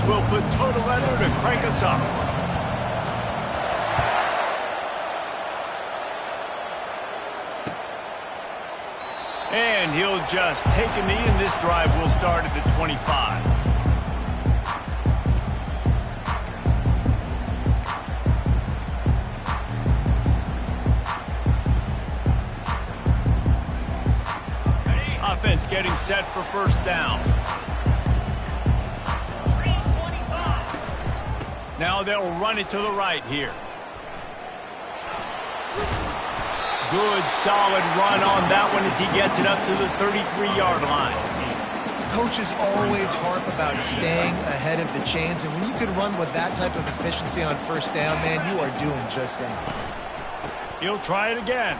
will put total leather to crank us up. And he'll just take a knee, and this drive will start at the 25. Offense getting set for first down. Now they'll run it to the right here. Good, solid run on that one as he gets it up to the 33-yard line. Coaches always harp about staying ahead of the chains, and when you can run with that type of efficiency on first down, man, you are doing just that. He'll try it again.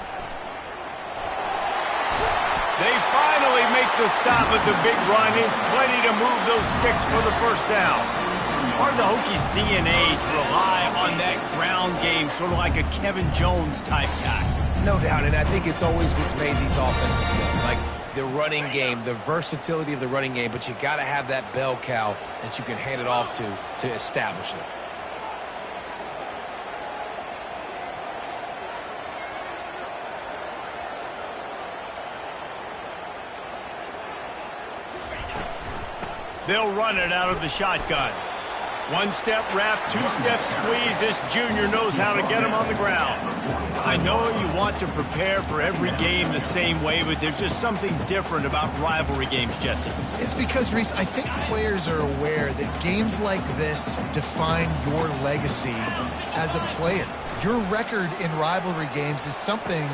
They finally make the stop, but the big run is plenty to move those sticks for the first down. Part of the Hokies' DNA to rely on that ground game, sort of like a Kevin Jones type guy. No doubt, and I think it's always what's made these offenses go. Like the running game, the versatility of the running game, but you got to have that bell cow that you can hand it off to establish it. They'll run it out of the shotgun. One-step wrap, two-step squeeze. This junior knows how to get him on the ground. I know you want to prepare for every game the same way, but there's just something different about rivalry games, Jesse. It's because, Reese, I think players are aware that games like this define your legacy as a player. Your record in rivalry games is something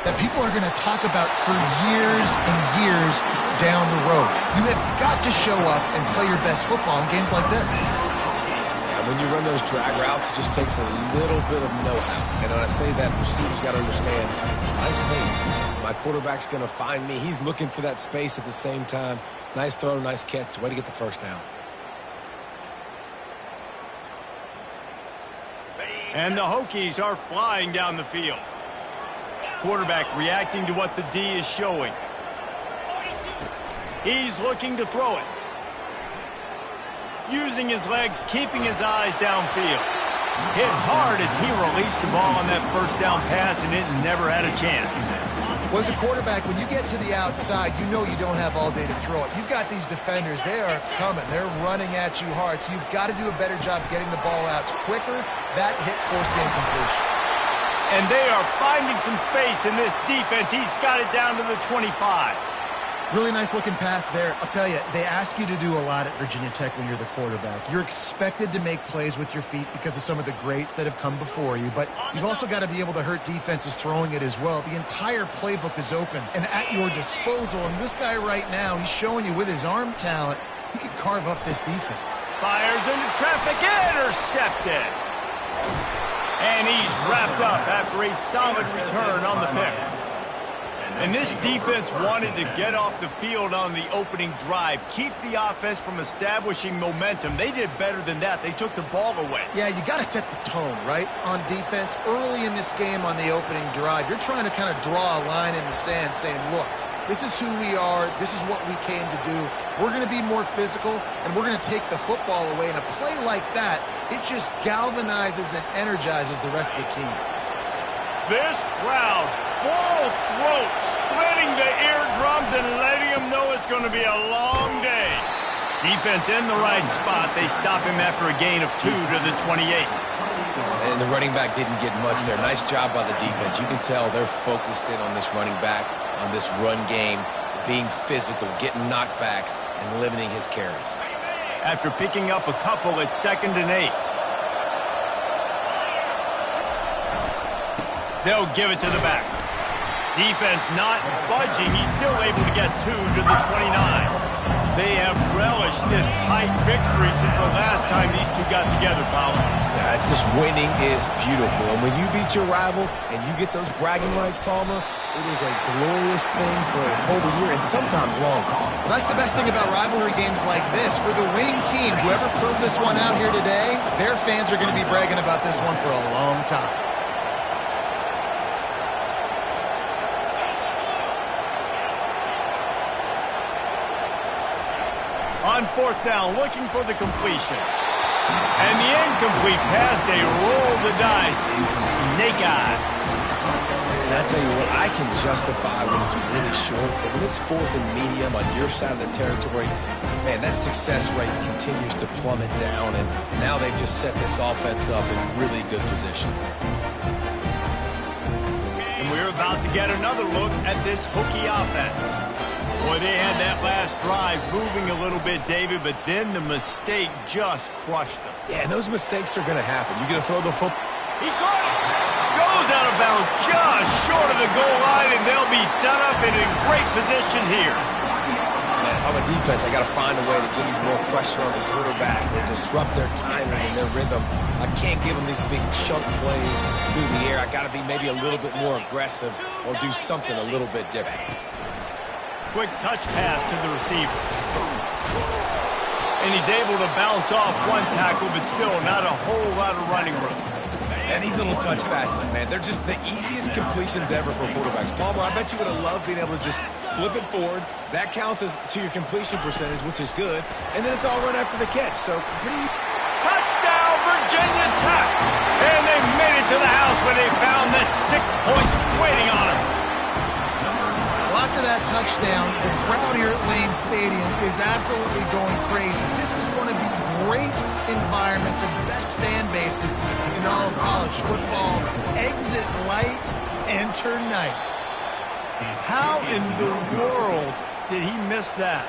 that people are going to talk about for years and years down the road. You have got to show up and play your best football in games like this. When you run those drag routes, it just takes a little bit of know-how. And when I say that, receivers got to understand my space. My quarterback's going to find me. He's looking for that space at the same time. Nice throw, nice catch. Way to get the first down. And the Hokies are flying down the field. Quarterback reacting to what the D is showing. He's looking to throw it. Using his legs, keeping his eyes downfield. Hit hard as he released the ball on that first down pass, and it never had a chance. Well, as a quarterback, when you get to the outside, you know you don't have all day to throw it. You've got these defenders. They are coming. They're running at you hard, so you've got to do a better job getting the ball out quicker. That hit forced the incompletion. And they are finding some space in this defense. He's got it down to the 25. Really nice looking pass there. I'll tell you, they ask you to do a lot at Virginia Tech when you're the quarterback. You're expected to make plays with your feet because of some of the greats that have come before you, but you've also got to be able to hurt defenses throwing it as well. The entire playbook is open and at your disposal, and this guy right now, he's showing you with his arm talent, he could carve up this defense. Fires into traffic, intercepted. And he's wrapped up after a solid return on the pick. And this defense wanted to get off the field on the opening drive, keep the offense from establishing momentum. They did better than that. They took the ball away. Yeah, you got to set the tone, right, on defense. Early in this game on the opening drive, you're trying to kind of draw a line in the sand saying, look, this is who we are. This is what we came to do. We're going to be more physical, and we're going to take the football away. And a play like that, it just galvanizes and energizes the rest of the team. This crowd, full throat, splitting the eardrums and letting them know it's going to be a long day. Defense in the right spot. They stop him after a gain of 2 to the 28. And the running back didn't get much there. Nice job by the defense. You can tell they're focused in on this running back, on this run game, being physical, getting knockbacks, and limiting his carries. After picking up a couple at 2nd and 8. They'll give it to the back. Defense not budging. He's still able to get 2 to the 29. They have relished this tight victory since the last time these two got together, Powell. Yeah, it's just winning is beautiful. And when you beat your rival and you get those bragging rights, Palmer, it is a glorious thing for a whole year and sometimes longer. Well, that's the best thing about rivalry games like this. For the winning team, whoever pulls this one out here today, their fans are going to be bragging about this one for a long time. On fourth down, looking for the completion. And the incomplete pass, they roll the dice. Snake eyes. And I tell you what, I can justify when it's really short, but when it's fourth and medium on your side of the territory, man, that success rate continues to plummet down, and now they've just set this offense up in really good position. And we're about to get another look at this Hokie offense. Boy, they had that last drive moving a little bit, David, but then the mistake just crushed them. Yeah, and those mistakes are going to happen. You're going to throw the football. He caught it. Goes out of bounds just short of the goal line, and they'll be set up and in great position here. Man, if I'm a defense, I got to find a way to get some more pressure on the quarterback or disrupt their timing and their rhythm. I can't give them these big chunk plays through the air. I got to be maybe a little bit more aggressive or do something a little bit different. Quick touch pass to the receiver. And he's able to bounce off one tackle, but still not a whole lot of running room. And these little touch passes, man, they're just the easiest completions ever for quarterbacks. Palmer, I bet you would have loved being able to just flip it forward. That counts as to your completion percentage, which is good. And then it's all run after the catch. So pretty... Touchdown, Virginia Tech! And they made it to the house where they found that 6 points waiting on them. Well, after that touchdown, the crowd here at Lane Stadium is absolutely going crazy. This is going to be great environments and best fan bases in all of college football. Exit light, enter night. How in the world did he miss that?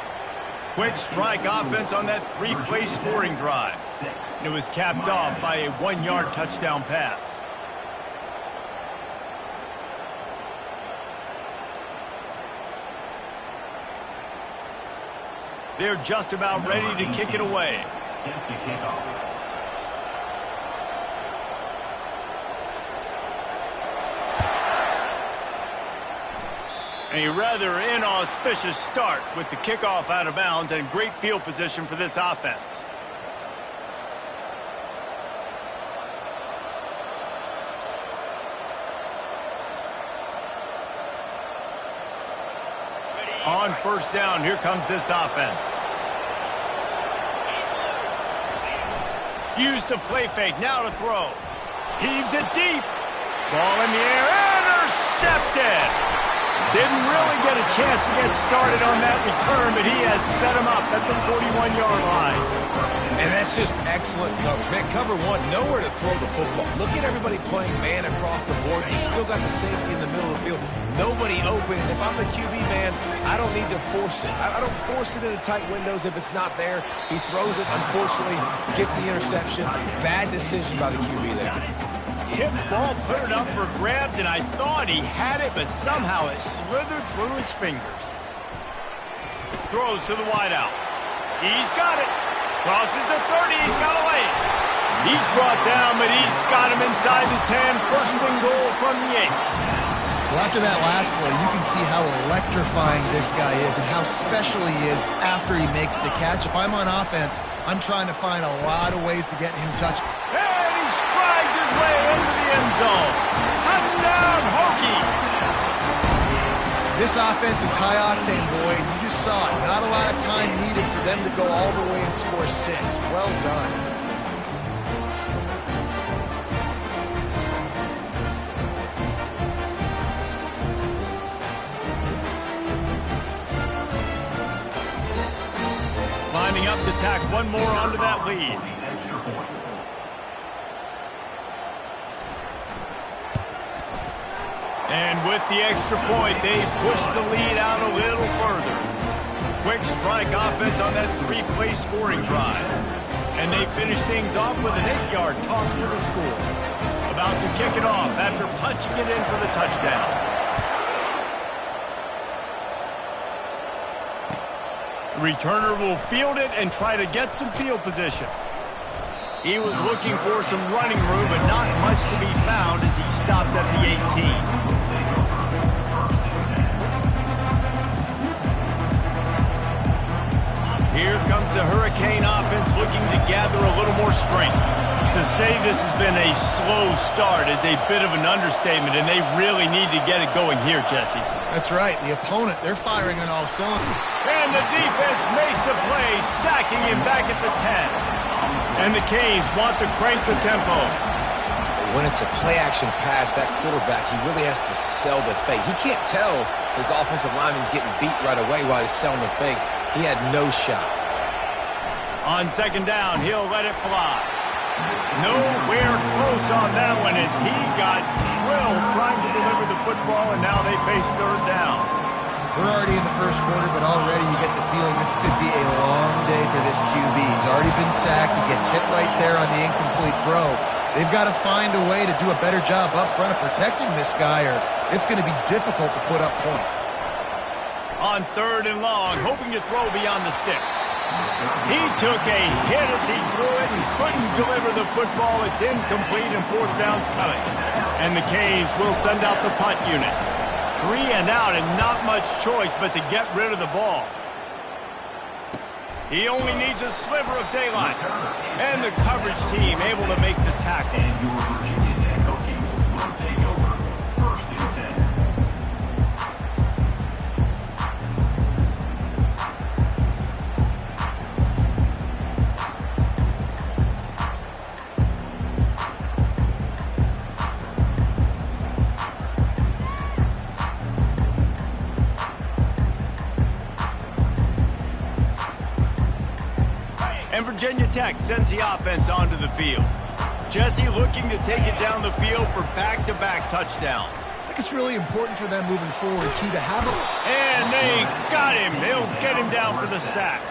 Quick strike offense on that 3-play scoring drive. And it was capped off by a 1-yard touchdown pass. They're just about ready to kick it away. A rather inauspicious start with the kickoff out of bounds and great field position for this offense. On first down, here comes this offense. Used to play fake, now to throw. Heaves it deep. Ball in the air, intercepted. Didn't really get a chance to get started on that return, but he has set him up at the 41-yard line. And that's just excellent coverage. Man, cover one, nowhere to throw the football. Look at everybody playing man across the board. You still got the safety in the middle of the field. Nobody open. And if I'm the QB, man, I don't need to force it. I don't force it into tight windows if it's not there. He throws it, unfortunately, gets the interception. Bad decision by the QB there. Tip ball, put it up for grabs, and I thought he had it, but somehow it slithered through his fingers. Throws to the wideout. He's got it. Crosses the 30. He's got a lane. He's brought down, but he's got him inside the 10. First and goal from the 8. Well, after that last play, you can see how electrifying this guy is and how special he is after he makes the catch. If I'm on offense, I'm trying to find a lot of ways to get him touched. And he strides his way into the end zone. Touchdown, Hokie! This offense is high octane, Boyd. You just saw it. Not a lot of time needed for them to go all the way and score 6. Well done. Lining up to tack one more onto that lead. And with the extra point, they push the lead out a little further. Quick strike offense on that 3-play scoring drive. And they finish things off with an 8-yard toss for the score. About to kick it off after punching it in for the touchdown. The returner will field it and try to get some field position. He was looking for some running room, but not much to be found as he stopped at the 18. Here comes the Hurricane offense looking to gather a little more strength. To say this has been a slow start is a bit of an understatement, and they really need to get it going here, Jesse. That's right. The opponent, they're firing on all cylinders. And the defense makes a play, sacking him back at the 10. And the Canes want to crank the tempo. When it's a play-action pass, that quarterback, he really has to sell the fake. He can't tell his offensive lineman's getting beat right away while he's selling the fake. He had no shot. On second down, he'll let it fly. Nowhere close on that one as he got drilled trying to deliver the football, and now they face third down. We're already in the first quarter, but already you get the feeling this could be a long day for this QB. He's already been sacked. He gets hit right there on the incomplete throw. They've got to find a way to do a better job up front of protecting this guy, or it's going to be difficult to put up points. On third and long, hoping to throw beyond the sticks. He took a hit as he threw it and couldn't deliver the football. It's incomplete and fourth down's coming. And the Canes will send out the punt unit. 3 and out and not much choice but to get rid of the ball. He only needs a sliver of daylight. And the coverage team able to make the tackle. And your Virginia Tech Hokies will take over 1st and 10. And Virginia Tech sends the offense onto the field. Jesse looking to take it down the field for back-to-back touchdowns. I think it's really important for them moving forward, too, to have a... And they got him. They'll get him down for the sack.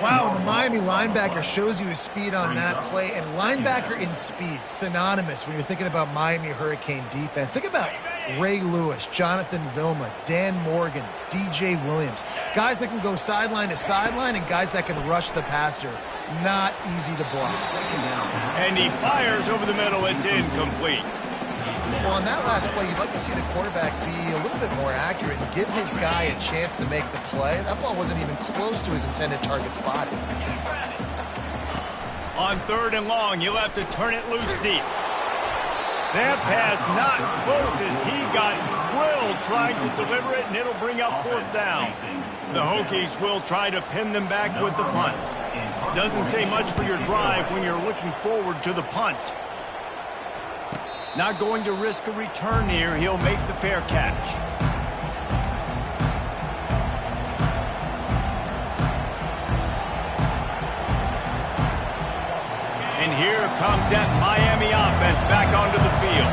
Wow, the Miami linebacker shows you his speed on that play, and linebacker in speed, synonymous when you're thinking about Miami Hurricane defense. Think about Ray Lewis, Jonathan Vilma, Dan Morgan, DJ Williams. Guys that can go sideline to sideline and guys that can rush the passer. Not easy to block. And he fires over the middle. It's incomplete. Well, on that last play, you'd like to see the quarterback be a little bit more accurate and give his guy a chance to make the play. That ball wasn't even close to his intended target's body. On third and long, you'll have to turn it loose deep. That pass not close as he got drilled trying to deliver it, and it'll bring up fourth down. The Hokies will try to pin them back with the punt. Doesn't say much for your drive when you're looking forward to the punt. Not going to risk a return here. He'll make the fair catch. And here comes that Miami offense back onto the field.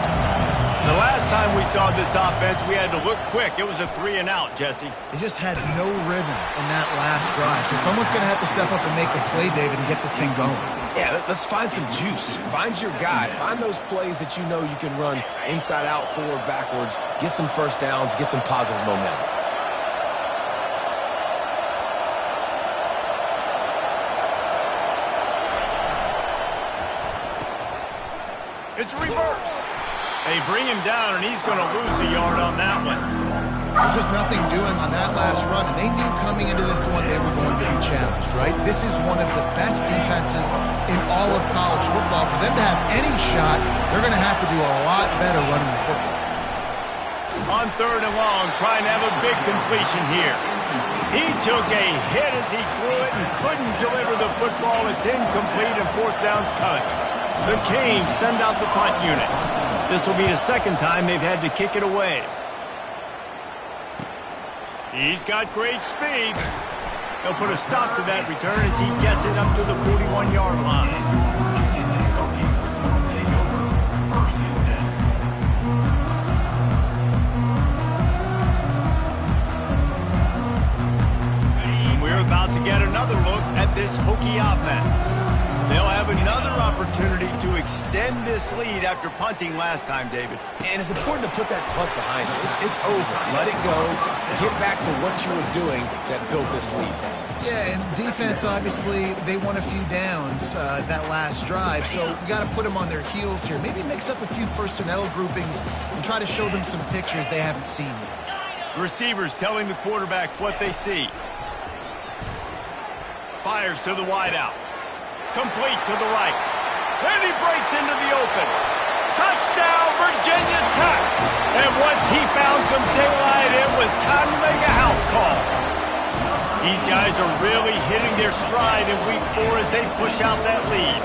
The last time we saw this offense, we had to look quick. It was a 3 and out, Jesse. They just had no rhythm in that last drive. So someone's going to have to step up and make a play, David, and get this thing going. Yeah, let's find some juice. Find your guy. Find those plays that you know you can run inside out, forward, backwards. Get some first downs. Get some positive momentum. It's a reverse. They bring him down, and he's going to lose a yard on that one. There's just nothing doing on that last run, and they knew coming into this one they were going to be challenged, right? This is one of the best defenses in all of college football. For them to have any shot, they're going to have to do a lot better running the football. On third and long, trying to have a big completion here. He took a hit as he threw it and couldn't deliver the football. It's incomplete, and fourth down's coming. The Canes send out the punt unit. This will be the second time they've had to kick it away. He's got great speed. He'll put a stop to that return as he gets it up to the 41-yard line. And we're about to get another look at this Hokie offense. They'll have another opportunity to extend this lead after punting last time, David. And it's important to put that punt behind you. It's over. Let it go. Get back to what you were doing that built this lead. Yeah, and defense, obviously, they won a few downs that last drive, so we got to put them on their heels here. Maybe mix up a few personnel groupings and try to show them some pictures they haven't seen yet. Receivers telling the quarterback what they see. Fires to the wideout. Complete to the right. And he breaks into the open. Touchdown! Touchdown, Virginia Tech! And once he found some daylight, it was time to make a house call. These guys are really hitting their stride in week 4 as they push out that lead.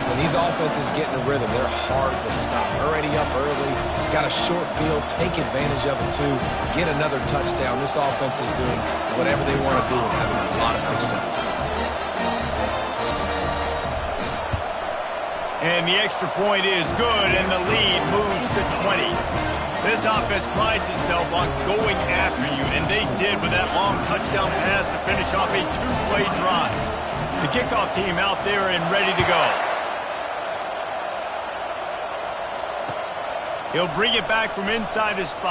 When these offenses get in a rhythm, they're hard to stop. Already up early, got a short field, take advantage of it too, get another touchdown. This offense is doing whatever they want to do and having a lot of success. And the extra point is good, and the lead moves to 20. This offense prides itself on going after you, and they did with that long touchdown pass to finish off a 2-play drive. The kickoff team out there and ready to go. He'll bring it back from inside his 5.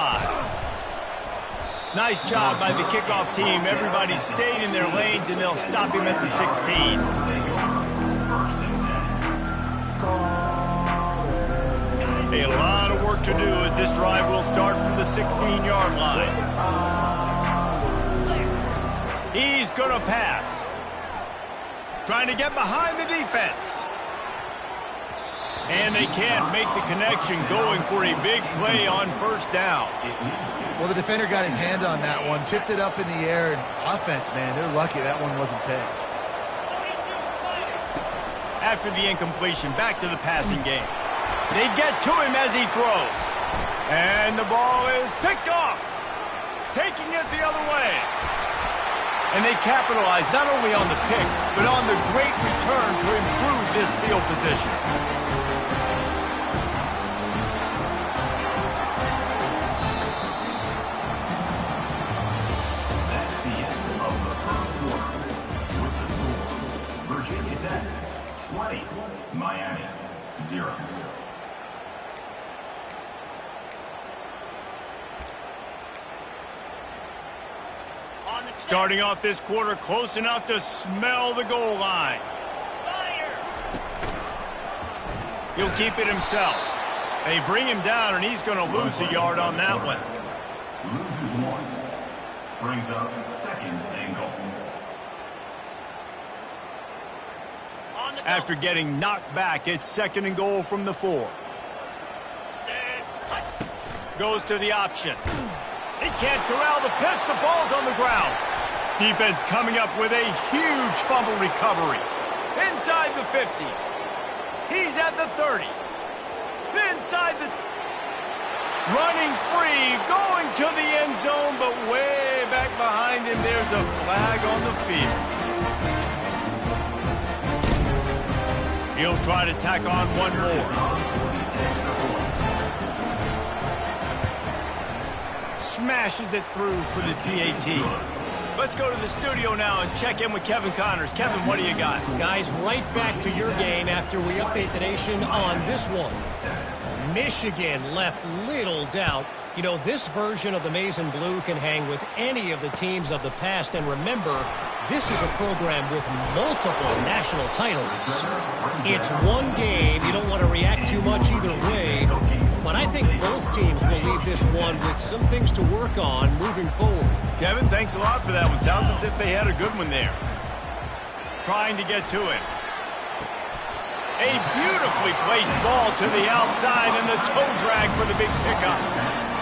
Nice job by the kickoff team. Everybody stayed in their lanes, and they'll stop him at the 16. A lot of work to do as this drive will start from the 16-yard line. He's going to pass. Trying to get behind the defense. And they can't make the connection, going for a big play on first down. Well, the defender got his hand on that one, tipped it up in the air, and offense, man, they're lucky that one wasn't picked. After the incompletion, back to the passing game. They get to him as he throws. And the ball is picked off. Taking it the other way. And they capitalize not only on the pick, but on the great return to improve this field position. That's the end of the first quarter. With the score, Virginia Tech 20, Miami 0. Starting off this quarter close enough to smell the goal line. He'll keep it himself. They bring him down, and he's going to lose a yard on that one. Loses 1. Brings up second and goal. After getting knocked back, it's second and goal from the 4. Goes to the option. He can't corral the pitch. The ball's on the ground. Defense coming up with a huge fumble recovery. Inside the 50. He's at the 30. Inside the... Running free, going to the end zone, but way back behind him, there's a flag on the field. He'll try to tack on one more. Smashes it through for the PAT. Let's go to the studio now and check in with Kevin Connors. Kevin, what do you got? Guys, right back to your game after we update the nation on this one. Michigan left little doubt. You know, this version of the Maize and Blue can hang with any of the teams of the past. And remember, this is a program with multiple national titles. It's one game. You don't want to react too much either way. But I think both teams will leave this one with some things to work on moving forward. Kevin, thanks a lot for that one. Sounds as if they had a good one there. Trying to get to it. A beautifully placed ball to the outside, and the toe drag for the big pickup.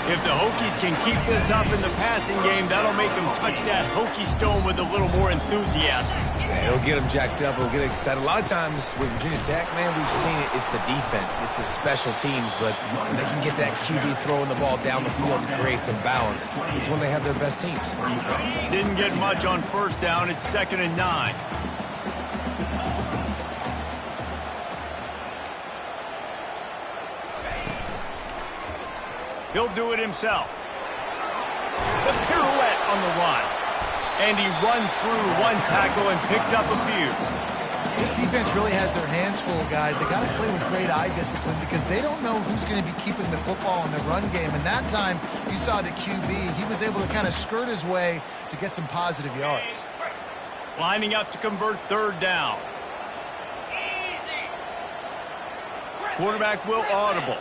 If the Hokies can keep this up in the passing game, that'll make them touch that Hokie stone with a little more enthusiasm. It'll get them jacked up. It'll get excited. A lot of times with Virginia Tech, man, we've seen it. It's the defense. It's the special teams. But when they can get that QB throwing the ball down the field and create some balance, it's when they have their best teams. Didn't get much on first down. It's 2nd and 9. He'll do it himself. The pirouette on the run. And he runs through one tackle and picks up a few. This defense really has their hands full, guys. They got to play with great eye discipline because they don't know who's going to be keeping the football in the run game. And that time, you saw the QB. He was able to kind of skirt his way to get some positive yards. Lining up to convert 3rd down. Quarterback will audible.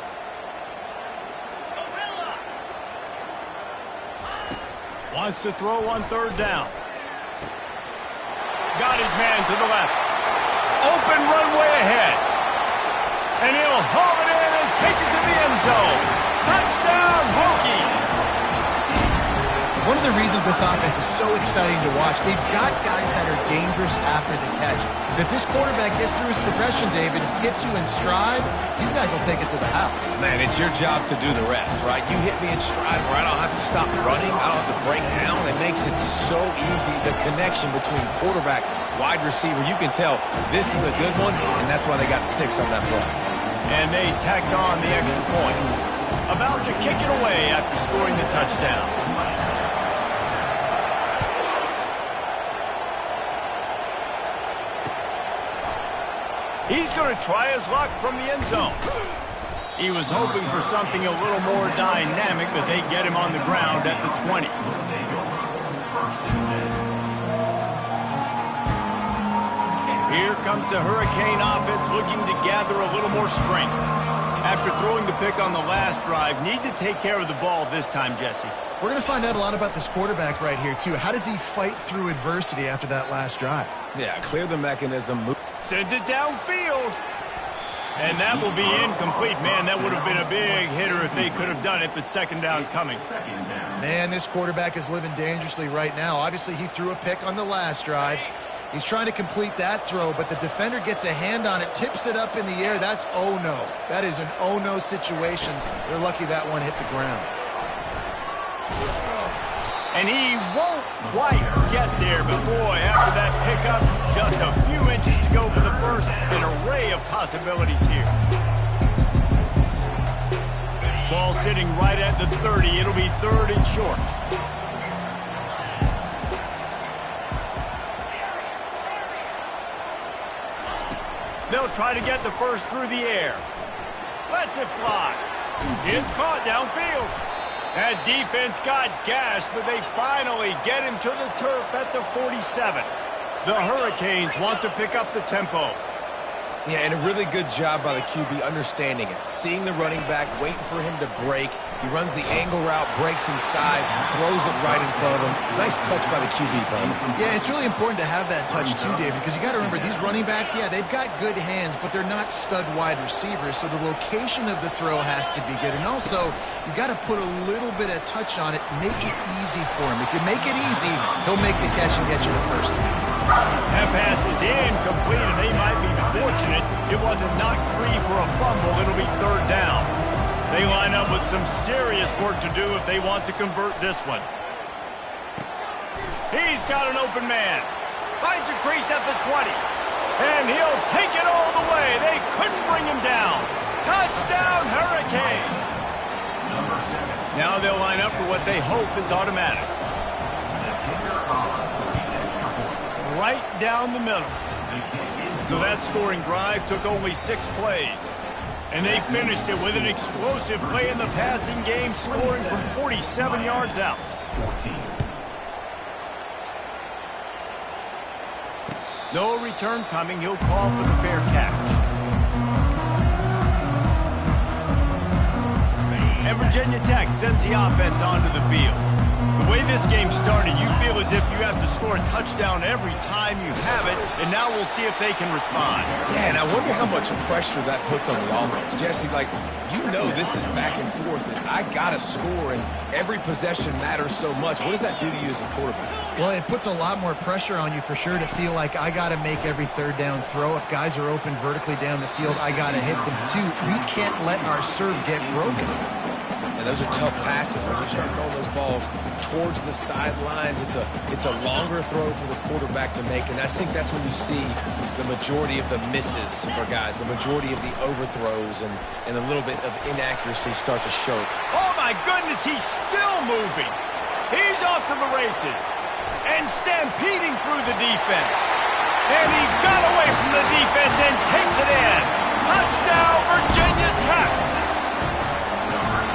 Wants to throw on 3rd down. Got his man to the left. Open runway ahead. And he'll haul it in and take it to the reasons this offense is so exciting to watch. They've got guys that are dangerous after the catch. And if this quarterback gets through his progression, David, hits you in stride, these guys will take it to the house. Man, it's your job to do the rest, right? You hit me in stride where I don't have to stop running, I don't have to break down. It makes it so easy. The connection between quarterback, wide receiver, you can tell this is a good one, and that's why they got 6 on that play. And they tacked on the extra point. About to kick it away after scoring the touchdown. He's going to try his luck from the end zone. He was hoping for something a little more dynamic, but they get him on the ground at the 20. Here comes the Hurricane offense looking to gather a little more strength. After throwing the pick on the last drive, need to take care of the ball this time, Jesse. We're going to find out a lot about this quarterback right here, too. How does he fight through adversity after that last drive? Yeah, clear the mechanism. Sends it downfield. And that will be incomplete. Man, that would have been a big hitter if they could have done it, but second down coming. Man, this quarterback is living dangerously right now. Obviously, he threw a pick on the last drive. He's trying to complete that throw, but the defender gets a hand on it, tips it up in the air. That's oh-no. That is an oh-no situation. They're lucky that one hit the ground. And he won't quite get there, but boy, after that pickup, just a few inches to go for the first. An array of possibilities here. Ball sitting right at the 30. It'll be 3rd and short. They'll try to get the first through the air. Lets it fly. It's caught downfield. That defense got gashed, but they finally get him to the turf at the 47. The Hurricanes want to pick up the tempo. Yeah, and a really good job by the QB understanding it. Seeing the running back, waiting for him to break. He runs the angle route, breaks inside, throws it right in front of him. Nice touch by the QB, Tom. Yeah, it's really important to have that touch too, David, because you got to remember, these running backs, yeah, they've got good hands, but they're not stud wide receivers, so the location of the throw has to be good. And also, you got to put a little bit of touch on it, make it easy for him. If you make it easy, he'll make the catch and get you the first down. That pass is incomplete, and they might be fortunate it wasn't knocked free for a fumble. It'll be 3rd down. They line up with some serious work to do if they want to convert this one. He's got an open man. Finds a crease at the 20. And he'll take it all the way. They couldn't bring him down. Touchdown, Hurricane. Now they'll line up for what they hope is automatic. Right down the middle. So that scoring drive took only 6 plays. And they finished it with an explosive play in the passing game, scoring from 47 yards out. No return coming. He'll call for the fair catch. And Virginia Tech sends the offense onto the field. The way this game started, you feel as if you have to score a touchdown every time you have it, and now we'll see if they can respond. Yeah, and I wonder how much pressure that puts on the offense. Jesse, like, you know this is back and forth, and I got to score, and every possession matters so much. What does that do to you as a quarterback? Well, it puts a lot more pressure on you for sure to feel like I got to make every 3rd down throw. If guys are open vertically down the field, I got to hit them too. We can't let our serve get broken. And those are tough passes. When you start throwing those balls towards the sidelines, it's a longer throw for the quarterback to make. And I think that's when you see the majority of the misses for guys, the majority of the overthrows and a little bit of inaccuracy start to show. Oh, my goodness, he's still moving. He's off to the races and stampeding through the defense. And he got away from the defense and takes it in. Touchdown, Virginia Tech.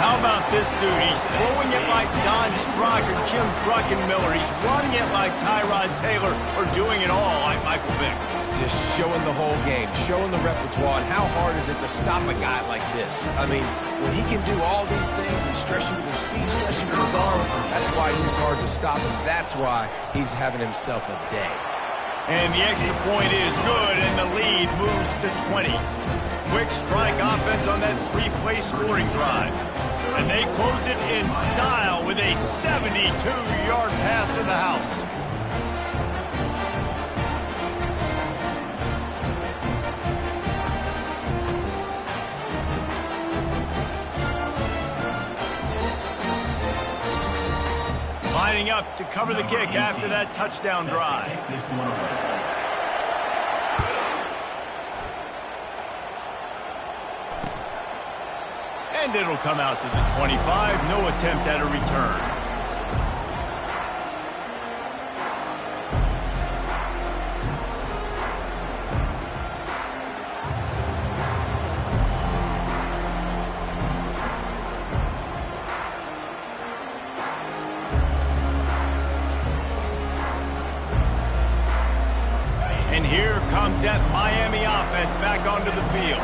How about this dude? He's throwing it like Don Strock or Jim Druckenmiller. He's running it like Tyrod Taylor or doing it all like Michael Vick. Just showing the whole game, showing the repertoire, and how hard is it to stop a guy like this? I mean, when he can do all these things and stretching with his feet, stretching with his arm, that's why he's hard to stop, and that's why he's having himself a day. And the extra point is good, and the lead moves to 20. Quick strike offense on that three-play scoring drive. And they close it in style with a 72-yard pass to the house. Lining up to cover the kick after that touchdown drive. And it'll come out to the 25. No attempt at a return. And here comes that Miami offense back onto the field.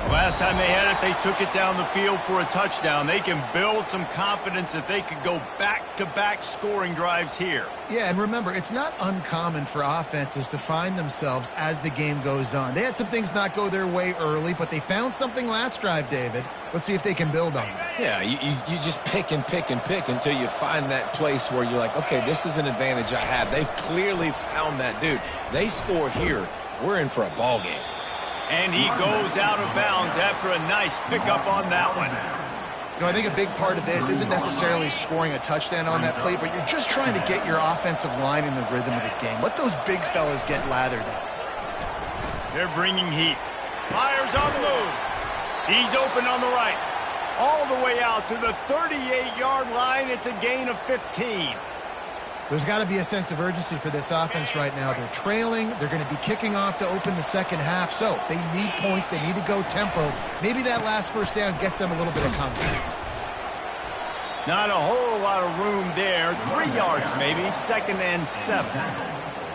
Last time they had it, they took it down the field for a touchdown. They can build some confidence that they could go back-to-back scoring drives here. Yeah, and remember, it's not uncommon for offenses to find themselves as the game goes on. They had some things not go their way early, but they found something last drive, David. Let's see if they can build on it. Yeah, you just pick and pick and pick until you find that place where you're like, okay, this is an advantage I have. They've clearly found that, dude. They score here, we're in for a ball game. And he goes out of bounds after a nice pickup on that one. You know, I think a big part of this isn't necessarily scoring a touchdown on that play, but you're just trying to get your offensive line in the rhythm of the game. Let those big fellas get lathered up. They're bringing heat. Myers on the move. He's open on the right. All the way out to the 38-yard line. It's a gain of 15. There's got to be a sense of urgency for this offense right now. They're trailing. They're going to be kicking off to open the second half. So they need points. They need to go tempo. Maybe that last first down gets them a little bit of confidence. Not a whole lot of room there. 3 yards maybe. 2nd and 7.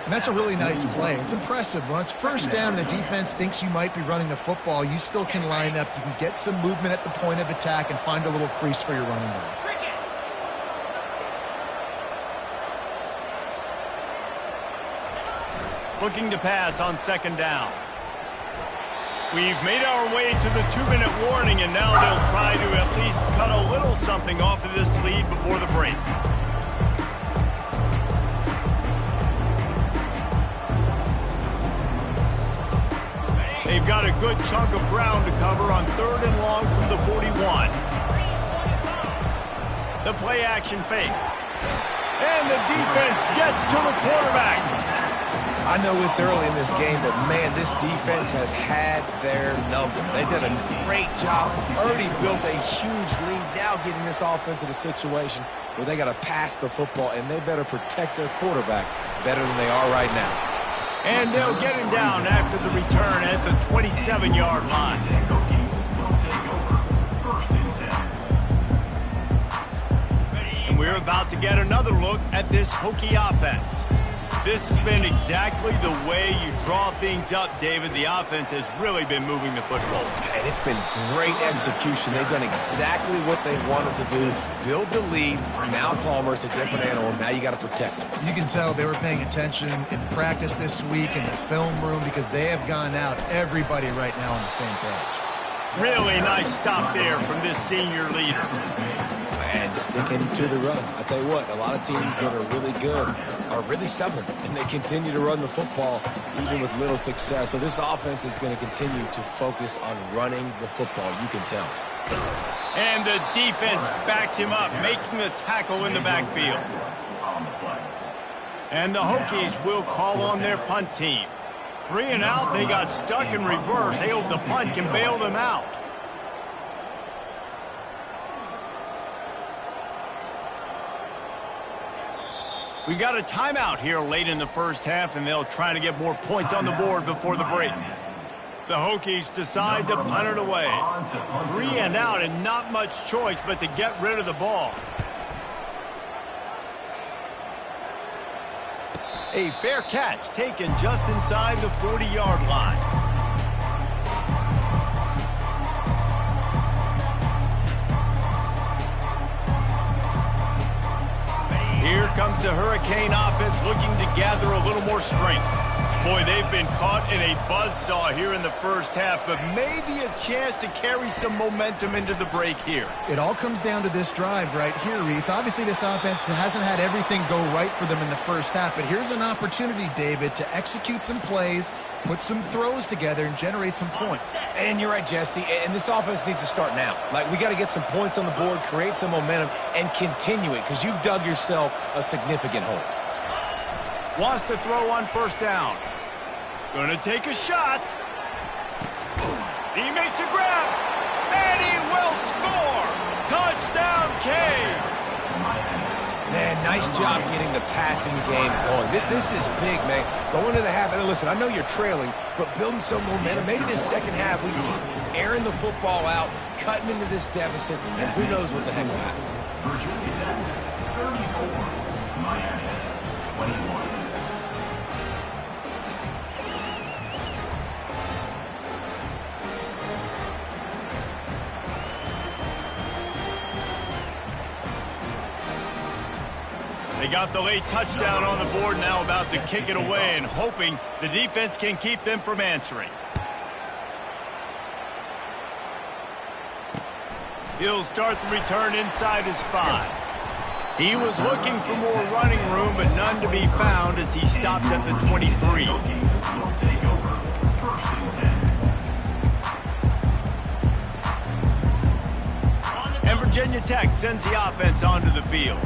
And that's a really nice play. It's impressive. When it's first down and the defense thinks you might be running the football, you still can line up. You can get some movement at the point of attack and find a little crease for your running back. Looking to pass on 2nd down. We've made our way to the 2-minute warning, and now they'll try to at least cut a little something off of this lead before the break. They've got a good chunk of ground to cover on 3rd and long from the 41. The play action fake. And the defense gets to the quarterback. I know it's early in this game, but, man, this defense has had their number. They've done a great job. Already built a huge lead. Now getting this offense in a situation where they got to pass the football, and they better protect their quarterback better than they are right now. And they'll get him down after the return at the 27-yard line. And we're about to get another look at this Hokie offense. This has been exactly the way you draw things up, David. The offense has really been moving the football. And it's been great execution. They've done exactly what they wanted to do. Build the lead. Now Palmer's a different animal. Now you got to protect him. You can tell they were paying attention in practice this week in the film room because they have gone out, everybody right now on the same page. Really nice stop there from this senior leader. And sticking to the run. I tell you what, a lot of teams that are really good are really stubborn, and they continue to run the football even with little success. So this offense is going to continue to focus on running the football. You can tell. And the defense backs him up, making the tackle in the backfield. And the Hokies will call on their punt team. 3 and out, they got stuck in reverse. They hope the punt can bail them out. We got a timeout here late in the first half, and they'll try to get more points on the board before the break. The Hokies decide to punt it away. 3 and out, and not much choice but to get rid of the ball. A fair catch taken just inside the 40-yard line. Here comes the Hurricane offense looking to gather a little more strength. Boy, they've been caught in a buzzsaw here in the first half, but maybe a chance to carry some momentum into the break here. It all comes down to this drive right here, Reese. Obviously, this offense hasn't had everything go right for them in the first half, but here's an opportunity, David, to execute some plays, put some throws together, and generate some points. And you're right, Jesse, and this offense needs to start now. Like, we got to get some points on the board, create some momentum, and continue it, because you've dug yourself a significant hole. Wants to throw on first down. Gonna take a shot. He makes a grab. And he will score. Touchdown, Canes. Man, nice job getting the passing game going. This is big, man. Going to the half, and listen, I know you're trailing, but building some momentum. Maybe this second half we can keep airing the football out, cutting into this deficit, and who knows what the heck will happen. Virginia Tech 34, Miami 21. They got the late touchdown on the board, now about to kick it away and hoping the defense can keep them from answering. He'll start the return inside his 5. He was looking for more running room, but none to be found as he stopped at the 23. And Virginia Tech sends the offense onto the field.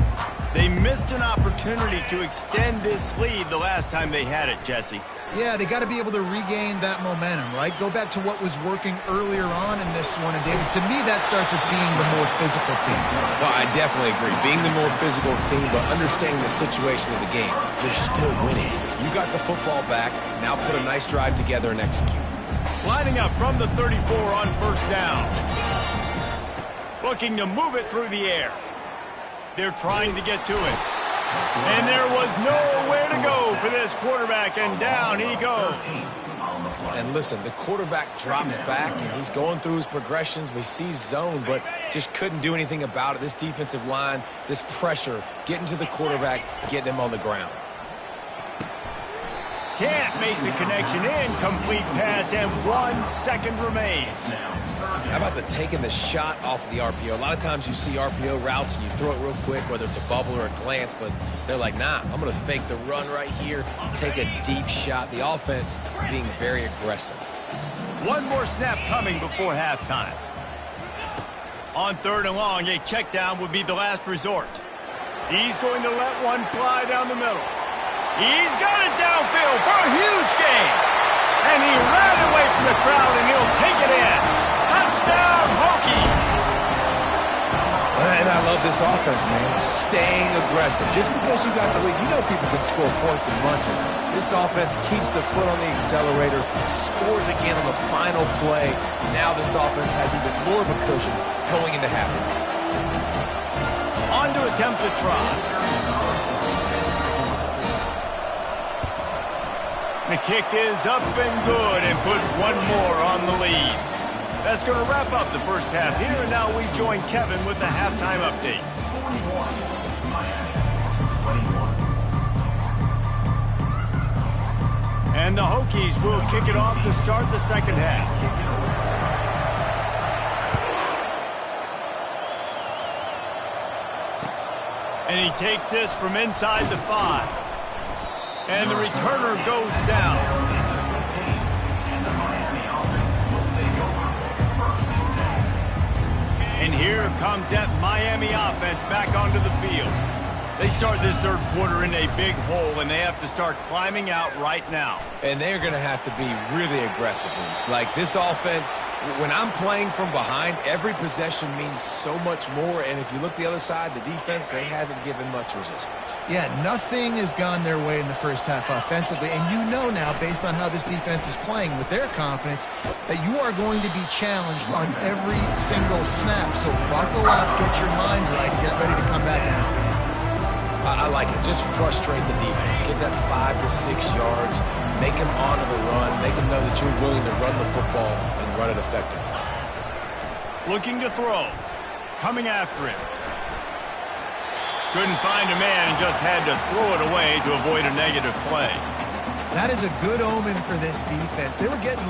They missed an opportunity to extend this lead the last time they had it, Jesse. Yeah, they got to be able to regain that momentum, right? Go back to what was working earlier on in this one. And, David, to me, that starts with being the more physical team. Well, I definitely agree. Being the more physical team, but understanding the situation of the game. They're still winning. You got the football back. Now put a nice drive together and execute. Lining up from the 34 on first down. Looking to move it through the air. They're trying to get to it. And there was nowhere to go for this quarterback, and down he goes. And listen, the quarterback drops back, and he's going through his progressions. We see zone, but just couldn't do anything about it. This defensive line, this pressure, getting to the quarterback, getting him on the ground. Can't make the connection. Incomplete pass, and 1 second remains. How about the taking the shot off of the RPO? A lot of times you see RPO routes and you throw it real quick, whether it's a bubble or a glance, but they're like, nah, I'm going to fake the run right here, take a deep shot. The offense being very aggressive. One more snap coming before halftime. On 3rd and long, a check down would be the last resort. He's going to let one fly down the middle. He's got it downfield for a huge gain. And he ran away from the crowd, and he'll take it in. Touchdown, Hokies! And I love this offense, man. Staying aggressive. Just because you got the lead, you know people can score points in bunches. This offense keeps the foot on the accelerator, scores again on the final play. Now this offense has even more of a cushion going into halftime. On to attempt the try. The kick is up and good, and put one more on the lead. That's going to wrap up the first half here, and now we join Kevin with the halftime update. 41, Miami 21. And the Hokies will kick it off to start the second half. And he takes this from inside the 5. And the returner goes down. And here comes that Miami offense back onto the field. They start this third quarter in a big hole, and they have to start climbing out right now. And they're going to have to be really aggressive. Like this offense, when I'm playing from behind, every possession means so much more. And if you look the other side, the defense, they haven't given much resistance. Yeah, nothing has gone their way in the first half offensively. And you know now, based on how this defense is playing with their confidence, that you are going to be challenged on every single snap. So buckle up, get your mind right, and get ready to come back in this game. I like it. Just frustrate the defense. Get that 5 to 6 yards. Make them honor the run. Make them know that you're willing to run the football and run it effectively. Looking to throw. Coming after him. Couldn't find a man and just had to throw it away to avoid a negative play. That is a good omen for this defense. They were getting